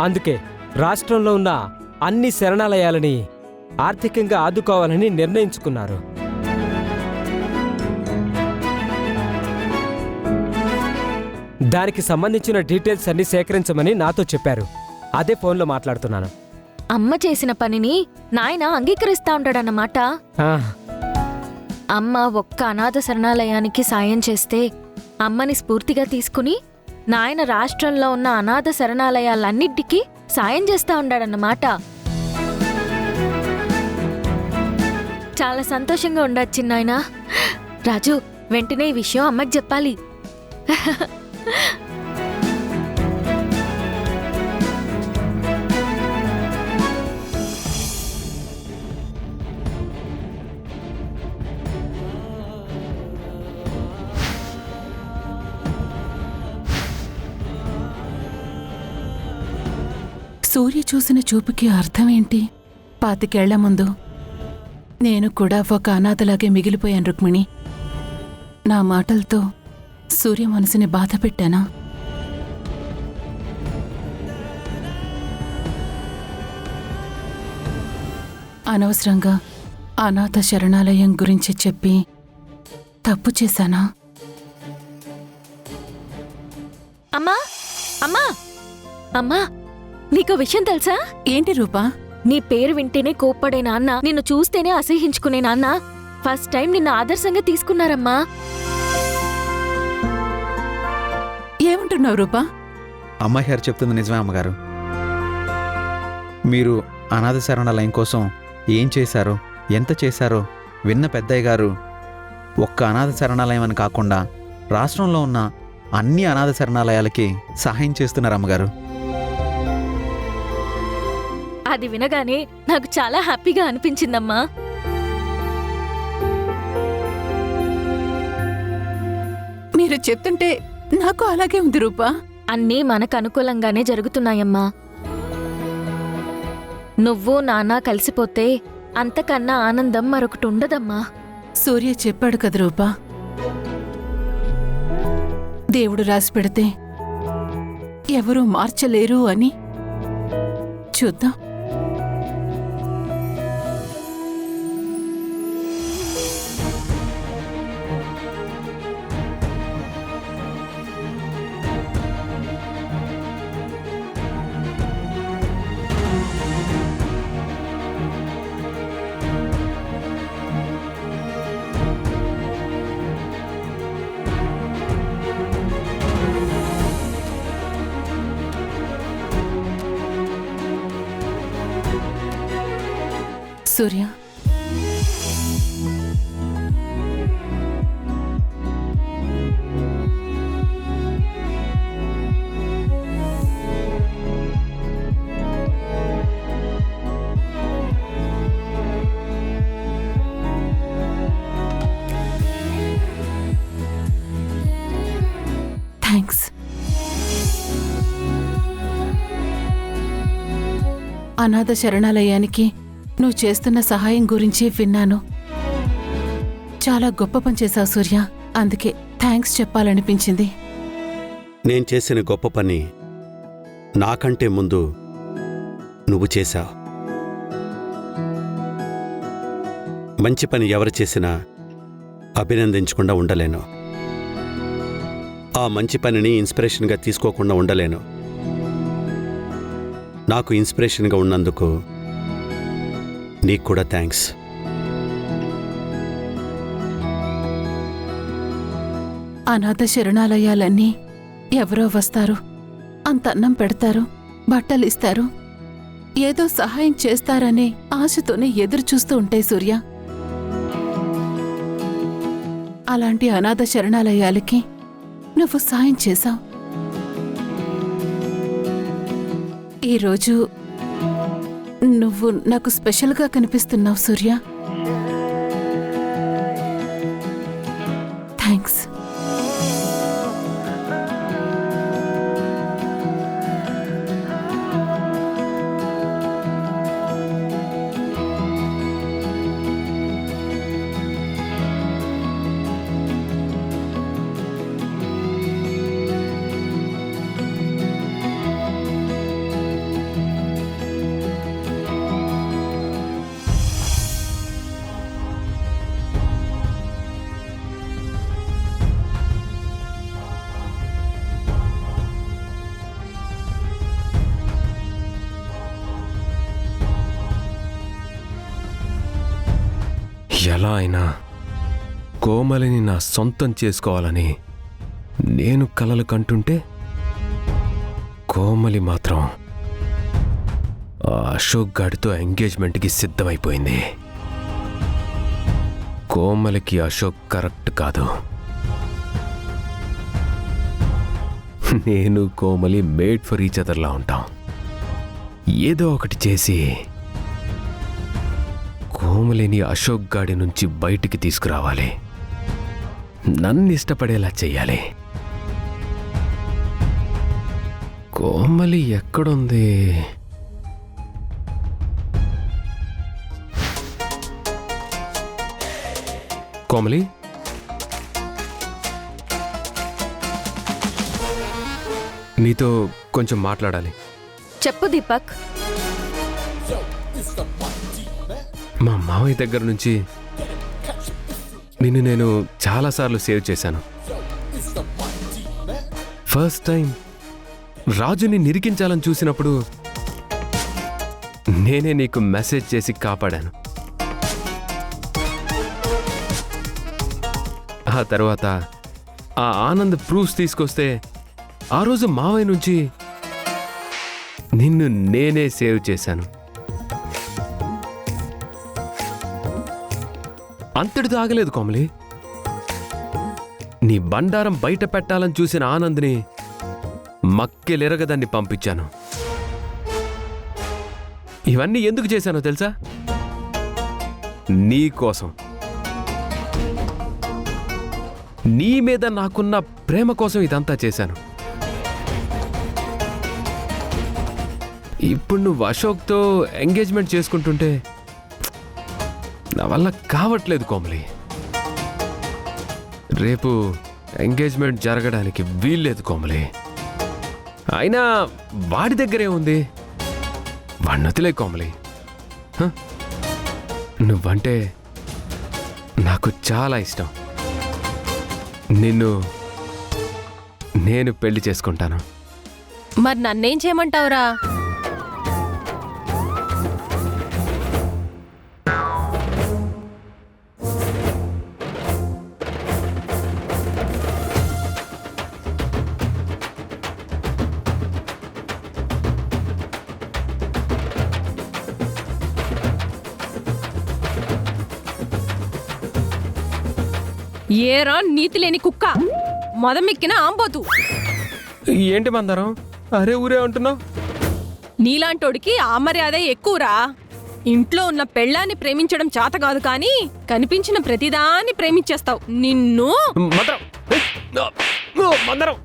అందుకే రాష్ట్రంలో ఉన్న అన్ని శరణాలయాలని ఆర్థికంగా ఆదుకోవాలని నిర్ణయించుకున్నారు. దానికి సంబంధించిన డీటెయిల్స్ అన్ని సేకరించమని నాతో చెప్పారు. అదే ఫోన్లో మాట్లాడుతున్నాను. అమ్మ చేసిన పనిని నాయన అంగీకరిస్తా ఉంటాడన్నమాట. అమ్మ ఒక్క అనాథ శరణాలయానికి సాయం చేస్తే అమ్మని స్ఫూర్తిగా తీసుకుని నాయన రాష్ట్రంలో ఉన్న అనాథ శరణాలయాలన్నింటికీ సాయం చేస్తా ఉంటాడన్నమాట. చాలా సంతోషంగా ఉండొచ్చు నాయన. రాజు, వెంటనే ఈ విషయం అమ్మకి చెప్పాలి. సూర్య చూసిన చూపుకి అర్థమేంటి? 25 ఏళ్ల ముందు నేను కూడా ఒక అనాథలాగే మిగిలిపోయాను రుక్మిణి. నా మాటలతో సూర్య మనసుని బాధ పెట్టానా? అనవసరంగా అనాథ శరణాలయం గురించి చెప్పి తప్పు చేశానా? అమ్మా అమ్మా అమ్మా, నీకో విషయం తెలుసా? ఏంటి రూపా? నీ పేరు వింటేనే కోప్పడే నాన్న, నిన్ను చూస్తేనే అసహించుకునే నాన్న ఫస్ట్ టైం నిన్ను ఆదర్శంగా తీసుకున్నారమ్మా. ఏమంటున్నావు రూపా? అమ్మాయి గారు చెప్తుంది నిజమే అమ్మగారు. మీరు అనాథ శరణాలయం కోసం ఏం చేశారో, ఎంత చేశారో విన్న పెద్దయ్య గారు ఒక్క అనాథ శరణాలయం అని కాకుండా రాష్ట్రంలో ఉన్న అన్ని అనాథ శరణాలయాలకి సహాయం చేస్తున్నారు అమ్మగారు. అది వినగానే నాకు చాలా హ్యాపీగా అనిపించిందమ్మా. మీరు చెప్తుంటే నాకు అలాగే ఉంది రూపా. అన్నీ మనకు అనుకూలంగానే జరుగుతున్నాయమ్మా. నువ్వు నాన్న కలిసిపోతే అంతకన్నా ఆనందం మరొకటి ఉండదమ్మా. సూర్య చెప్పాడు కదా రూపా, దేవుడు రాసి పెడితే ఎవరూ మార్చలేరు అని. చూద్దాం. సూర్య, థ్యాంక్స్. అనాథ శరణాలయానికి నువ్వు చేస్తున్న సహాయం గురించి విన్నాను. చాలా గొప్ప పని చేశావు సూర్య. అందుకే థ్యాంక్స్ చెప్పాలనిపించింది. నేను చేసిన గొప్ప పని నాకంటే ముందు నువ్వు చేశావు. మంచి పని ఎవరు చేసినా అభినందించకుండా ఉండలేను. ఆ మంచి పనిని ఇన్స్పిరేషన్గా తీసుకోకుండా ఉండలేను. నాకు ఇన్స్పిరేషన్గా ఉన్నందుకు నీకు కూడా థ్యాంక్స్. అనాథ శరణాలయాలన్నీ ఎవరో వస్తారు, అంత అన్నం పెడతారు, బట్టలిస్తారు, ఏదో సహాయం చేస్తారనే ఆశతోనే ఎదురు చూస్తూ ఉంటాయి సూర్య. అలాంటి అనాథ శరణాలయాలకి నువ్వు సాయం చేశావు. ఈరోజు నువ్వు నాకు స్పెషల్గా కనిపిస్తున్నావు సూర్య. థ్యాంక్స్. ఎలా అయినా కోమలిని నా సొంతం చేసుకోవాలని నేను కలలు కంటుంటే కోమలి మాత్రం ఆ అశోక్ గాడితో ఎంగేజ్మెంట్కి సిద్ధమైపోయింది. కోమలికి అశోక్ కరెక్ట్ కాదు. నేను కోమలి మేడ్ ఫర్ ఈచ్ అదర్లా ఉంటాం. ఏదో ఒకటి చేసి కోమలిని అశోక్ గాడి నుంచి బయటికి తీసుకురావాలి. నన్ను ఇష్టపడేలా చెయ్యాలి. కోమలి ఎక్కడుంది? కోమలి, నీతో కొంచెం మాట్లాడాలి. చెప్పు దీపక్. మా మావయ్య దగ్గర నుంచి నిన్ను నేను చాలాసార్లు సేవ్ చేశాను. ఫస్ట్ టైం రాజుని నిరికించాలని చూసినప్పుడు నేనే నీకు మెసేజ్ చేసి కాపాడాను. ఆ తర్వాత ఆ ఆనంద్ ప్రూఫ్స్ తీసుకొస్తే ఆ రోజు మావయ్య నుంచి నిన్ను నేనే సేవ్ చేశాను. అంతటితో ఆగలేదు కోమలి. నీ బండారం బయట పెట్టాలని చూసిన ఆనంద్ని మక్కెలెరగదాన్ని పంపించాను. ఇవన్నీ ఎందుకు చేశానో తెలుసా? నీ కోసం. నీ మీద నాకున్న ప్రేమ కోసం ఇదంతా చేశాను. ఇప్పుడు నువ్వు అశోక్తో ఎంగేజ్మెంట్ చేసుకుంటుంటే నా వల్ల కావట్లేదు కోమలి. రేపు ఎంగేజ్మెంట్ జరగడానికి వీల్లేదు కోమలి. అయినా వాడి దగ్గరే ఉంది, వాడిని వదిలే కోమలి. నువ్వంటే నాకు చాలా ఇష్టం. నిన్ను నేను పెళ్లి చేసుకుంటాను. మరి నన్నేం చేయమంటావురా? ఏరా నీతి లేని కుక్క, మొదమెక్కిన ఆంబోతు. ఏంటి మందరం అరే ఊరే అంటున్నావు? నీలాంటోడికి ఆ మర్యాదే ఎక్కువరా. ఇంట్లో ఉన్న పెళ్ళాన్ని ప్రేమించడం చేత కాదు కానీ కనిపించిన ప్రతిదాన్ని ప్రేమించేస్తావు. నిన్ను మందరం, మందరం